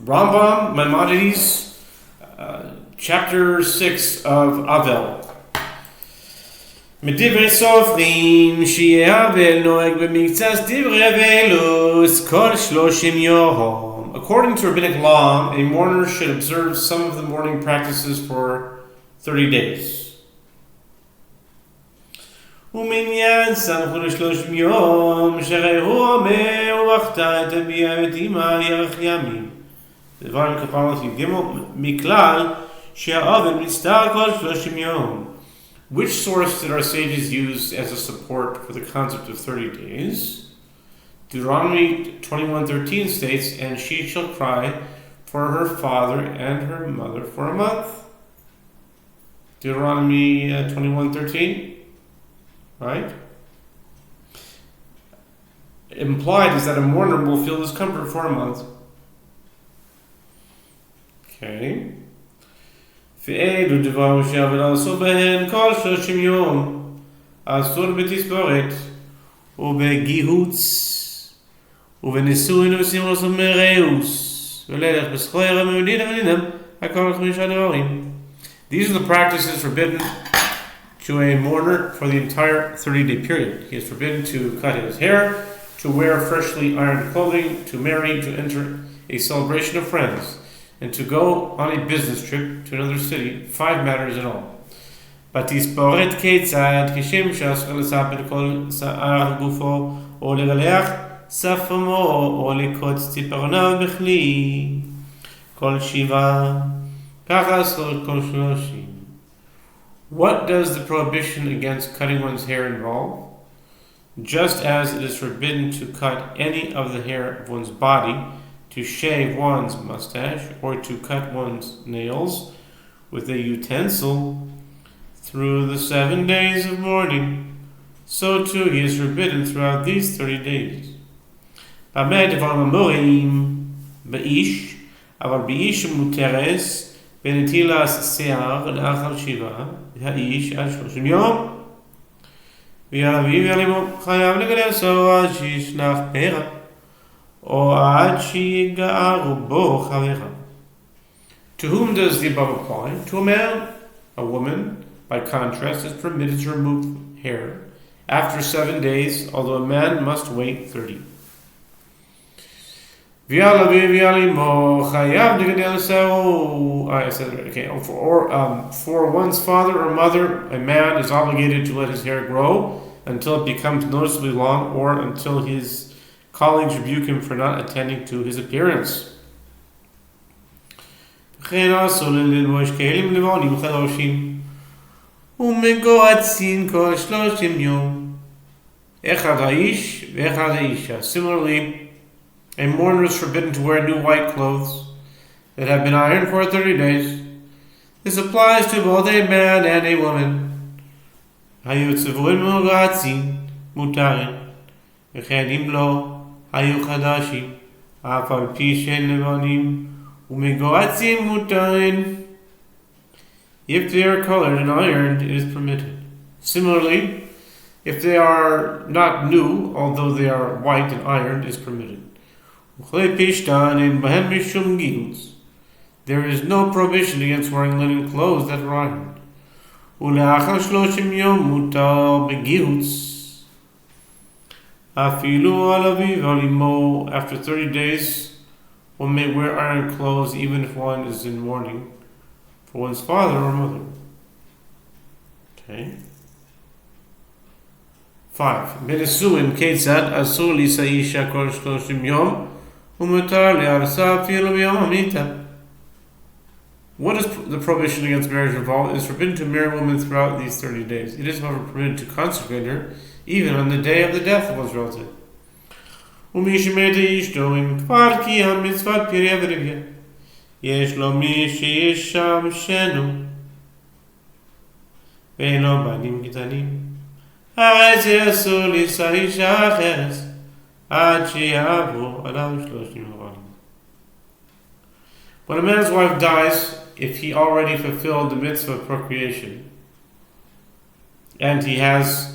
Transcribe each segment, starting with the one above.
Rambam, Maimonides, chapter 6 of Avel. מדברי סופרים שיהיה אבל נוהג במקצת דברי אבלוס כל 30 יום. According to rabbinic law, a mourner should observe some of the mourning practices for 30 days. ומניין סמכו ל30 יום שהרי הוא אומר ובכתה את אביה ואת אמא ירח ימים. דברים כפרות יגימו מכלל שהאבל מסתר כל 30 יום. Which source did our sages use as a support for the concept of 30 days? Deuteronomy 21:13 states, and she shall cry for her father and her mother for a month. Deuteronomy 21:13, right? Implied is that a mourner will feel discomfort for a month. Okay. ואלו דבר שהאבל עשו בהן כל 30 יום, אסור בתספורת, ובגיהוץ, ובנישואין ובסימוס ומרעוס, וללך בסחויר המעודין המדינם, הכל 5 דברים. These are the practices forbidden to a mourner for the entire 30-day period. He is forbidden to cut his hair, to wear freshly ironed clothing, to marry, to enter a celebration of friends, and to go on a business trip to another city. 5 matters in all. בתספורת כיצד, כשם שאסור לספר כל שיער גופו, או לגלח שפמו, או לקוץ ציפורניו בכלי. כל 7, ככה אסור כל 30. What does the prohibition against cutting one's hair involve? Just as it is forbidden to cut any of the hair of one's body, to shave one's mustache, or to cut one's nails with a utensil through the 7 days of mourning, so too he is forbidden throughout these 30 days. אבל באיש מותרס בנטילת שיער לאחר 7, האיש עד 30 יום, ואביו ילימו חייב לגלחו עד שישלח פרע, או עד שיגער בו חבריו. To whom does the above apply? To a man. A woman, by contrast, is permitted to remove hair after 7 days, although a man must wait 30. For one's father or mother, a man is obligated to let his hair grow until it becomes noticeably long, or until his colleagues rebuke him for not attending to his appearance. Similarly, a mourner is forbidden to wear new white clothes that have been ironed for 30 days. This applies to both a man and a woman. היו חדשים, אף על פי שהם לבנים, ומגועצים מותרים. If they are colored and ironed, it is permitted. Similarly, if they are not new, although they are white and ironed, it is permitted. There is no prohibition against wearing linen clothes that are ironed. ולאחר 30 יום מותר בגיהוץ. After 30 days, one may wear iron clothes even if one is in mourning for one's father or mother. Okay. 5. בנישואין כיצד אסור לישא אישה כל 30 יום ומותר לארסה אפילו ביום המיתה. What is the prohibition against marriage involved? It is forbidden to marry a woman throughout these 30 days. It is, however, permitted to consecrate her even on the day of the death of one's relative. ומי שמת אשתו אם כבר קיים מצוות פריה ורבייה, יש לו מי שישמשנו, ואין לו בנים קטנים. הרי זה אסור לישא אישה אחרת, עד שיעברו עליו 30 חודשים. When a man's wife dies, if he already fulfilled the mitzvah of procreation, and he has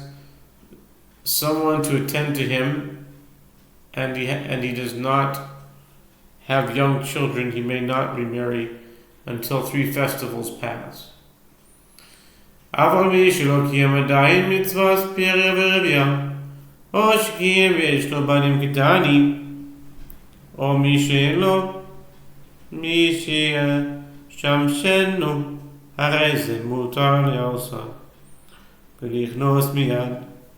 someone to attend to him, and he does not have young children, he may not remarry until 3 festivals pass. אבל מי שלא קיים עדיין מצוות פריה ורבייה, או שקיים ויש לו בנים קטנים, או מי שאין מי שישמשנו, הרי זה מותר לעושה, ולכנוס מיד,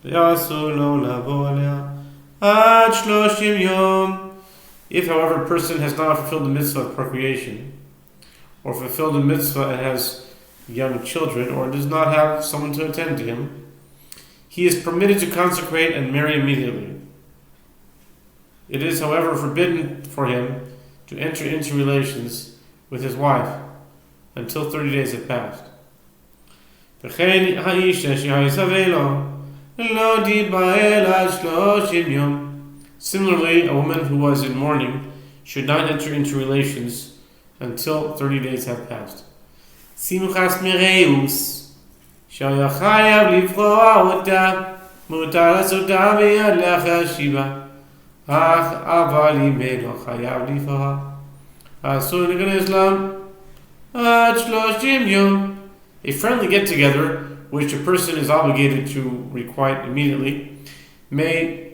ואסור לו לבוא עליה עד 30 יום. If, however, a person has not fulfilled the mitzvah of procreation, or fulfilled the mitzvah and has young children, or does not have someone to attend to him, he is permitted to consecrate and marry immediately. It is, however, forbidden for him to enter into relations with his wife until 30 days have passed. Similarly, a woman who was in mourning should not enter into relations until 30 days have passed. Simchas Mireus, שהיה חייב לבחור אותה, מותר לעשותה מיד לאחר שיבה, אך אבל אם אינו חייב לבחור, אסור להיכנס לה עד 30 יום. A friendly get-together, which a person is obligated to requite immediately, may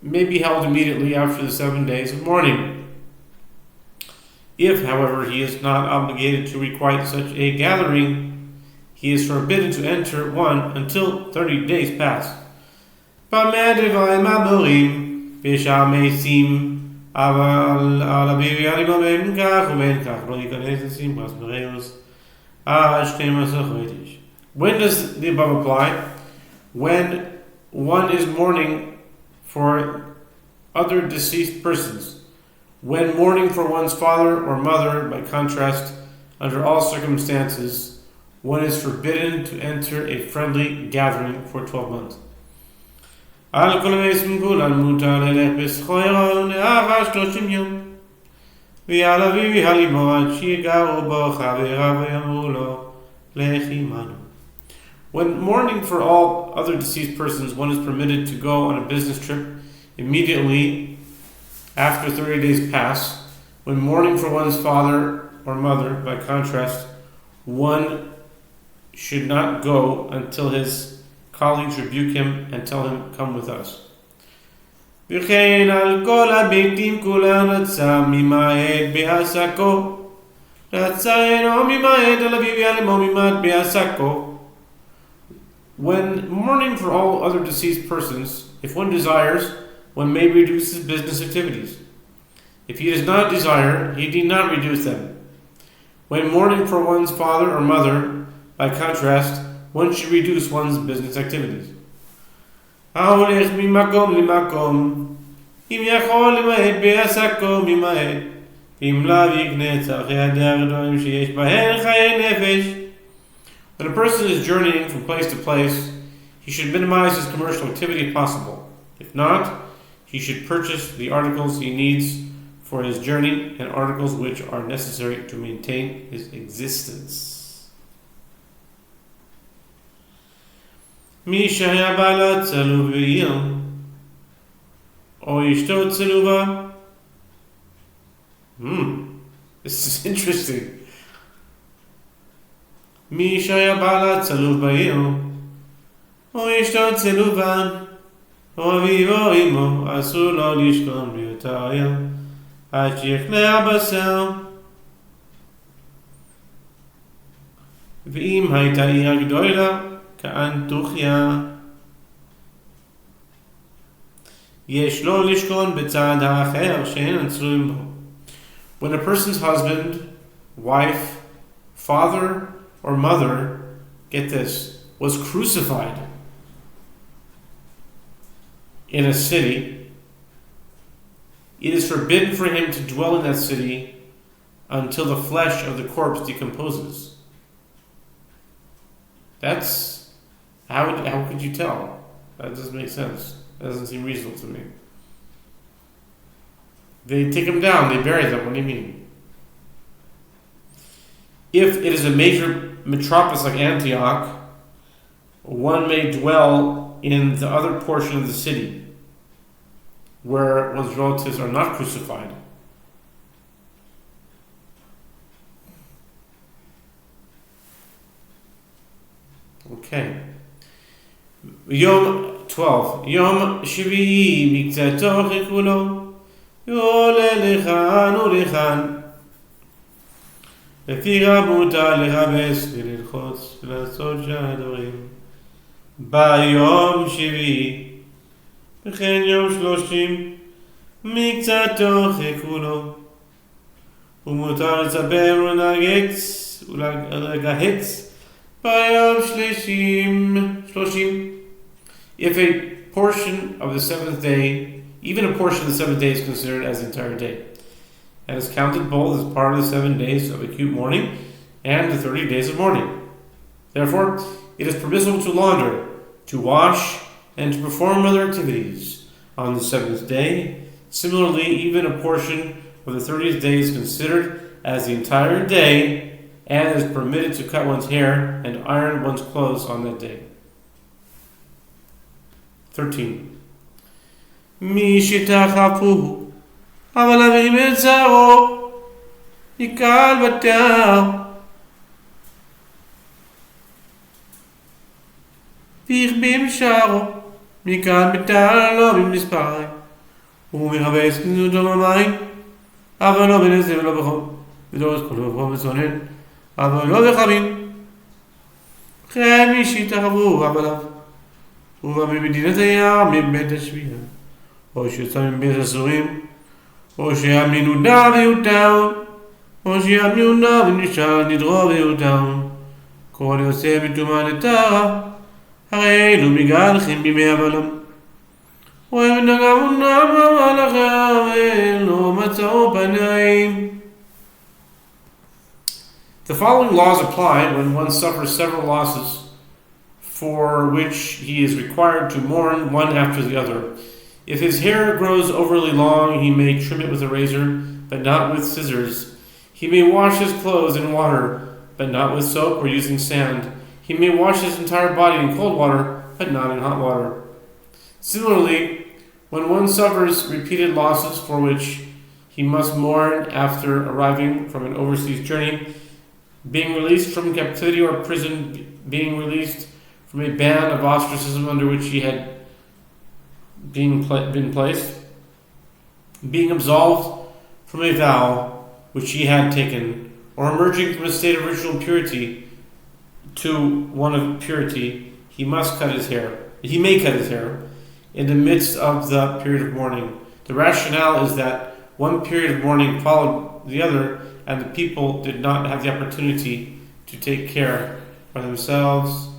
be held immediately after the 7 days of mourning. If, however, he is not obligated to requite such a gathering, he is forbidden to enter one until 30 days pass. When does the above apply? When one is mourning for other deceased persons. When mourning for one's father or mother, by contrast, under all circumstances, one is forbidden to enter a friendly gathering for 12 months. When mourning for all other deceased persons, one is permitted to go on a business trip immediately after 30 days pass. When mourning for one's father or mother, by contrast, one should not go until his colleagues rebuke him and tell him, come with us. When mourning for all other deceased persons, if one desires, one may reduce his business activities. If he does not desire, he need not reduce them. When mourning for one's father or mother, by contrast, one should reduce one's business activities. When a person is journeying from place to place, he should minimize his commercial activity if possible. If not, he should purchase the articles he needs for his journey and articles which are necessary to maintain his existence. מי שהיה בעלה צלוב בעיר, או אשתו צלובה. This is interesting. מי שהיה בעלה צלוב בעיר, או אשתו צלובה, או אביו או אמו, אסור לו לשכון באותה עיר, עד שיכלה הבשר. ואם הייתה עיר גדולה, כאנטוכיה, יש לו לשכון בצד האחר שאין עצורים בו. When a person's husband, wife, father, or mother, get this, was crucified in a city, it is forbidden for him to dwell in that city until the flesh of the corpse decomposes. That's, how could you tell? That doesn't make sense. That doesn't seem reasonable to me. They take him down, they bury them. What do you mean? If it is a major metropolis like Antioch, one may dwell in the other portion of the city where one's relatives are not crucified. Okay. Yom 12. Yom Shvi'i Mikzato Chekulo Yole Lechan Ulechan לפי רבותה לחפש וללחוץ ולעשות שהדברים ביום שביעי וכן יום 30 מקצתו כולו ומותר לצפר ולגהץ ביום 30. If a portion of the seventh day, even a portion of the seventh day is considered as the entire day, and is counted both as part of the 7 days of acute mourning and the 30 days of mourning. Therefore, it is permissible to launder, to wash, and to perform other activities on the seventh day. Similarly, even a portion of the 30th day is considered as the entire day and is permitted to cut one's hair and iron one's clothes on that day. 13. Mishitachapu אבל אבירים את זרו יקל בתר ויחבים שרו מכאן בתר לא במספר ומחבש כנזות המים אבל לא בנזר ולא בחום ודורס כל בחום וצונן אבל לא בחמים וכן מי שיתרבו עליו ובמדינת הים מבית השביעה או שיוצא מבית הסורים או שיאמינו דה ויותר, או שיאמינו דה ונשאר נדרו ויותר. כל יוצא בטומאה לטהרה, הרי אלו מגלחים בימי אבלם. ובנגעו נעם המלאכה, ואלו מצאו פניים. The following laws apply when one suffers several losses for which he is required to mourn one after the other. If his hair grows overly long, he may trim it with a razor, but not with scissors. He may wash his clothes in water, but not with soap or using sand. He may wash his entire body in cold water, but not in hot water. Similarly, when one suffers repeated losses for which he must mourn after arriving from an overseas journey, being released from captivity or prison, being released from a ban of ostracism under which he had been placed, being absolved from a vow which he had taken, or emerging from a state of ritual purity to one of purity, he must cut his hair. He may cut his hair in the midst of the period of mourning. The rationale is that one period of mourning followed the other, and the people did not have the opportunity to take care of themselves